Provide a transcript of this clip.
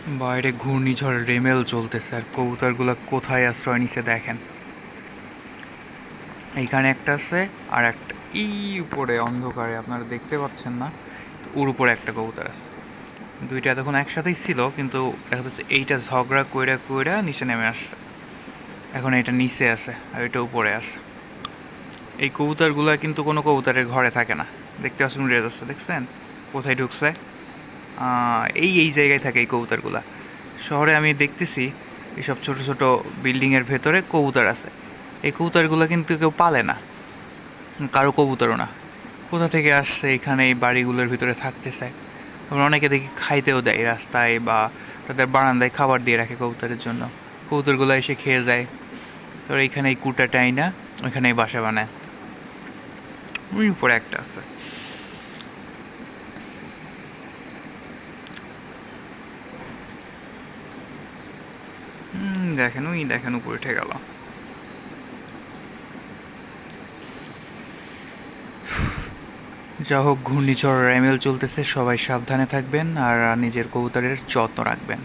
বাইরে ঘূর্ণিঝড় রেমেল চলতেছে আর কবুতরগুলো কোথায় আশ্রয় নিছে দেখেন। এইখানে একটা আছে আর একটা এই উপরে অন্ধকারে আপনারা দেখতে পাচ্ছেন না, তো ওর উপরে একটা কবুতর আছে। দুইটা তখন একসাথেই ছিল, কিন্তু দেখা যাচ্ছে এইটা ঝগড়া কইরা কইরা নিচে নেমে আসছে। এখন এটা নিচে আছে আর এটা উপরে আছে। এই কবুতরগুলো কিন্তু কোনো কবুতরের ঘরে থাকে না। দেখতে পাচ্ছেন উড়ে যাচ্ছে, দেখছেন কোথায় ঢুকছে? এই জায়গায় থাকে এই কবুতরগুলা। শহরে আমি দেখতেছি এইসব ছোট ছোট বিল্ডিংয়ের ভেতরে কবুতর আছে। এই কবুতরগুলো কিন্তু কেউ পালে না, কারো কবুতরও না। কোথা থেকে আসছে এখানে এই বাড়িগুলোর ভিতরে থাকতে চায়। আবার অনেকে দেখি খাইতেও দেয় রাস্তায় বা তাদের বারান্দায় খাবার দিয়ে রাখে কবুতরের জন্য। কবুতরগুলো এসে খেয়ে যায়। তারপর এইখানে এই কুটা টাইনা ওইখানেই বাসা বানায়। ওই উপরে একটা আছে। দেখেন ওই দেখেন উপরে উঠে গেল। যা হোক, ঘূর্ণিঝড় রেমেল চলতেছে, সবাই সাবধানে থাকবেন আর নিজের কবুতরের যত্ন রাখবেন।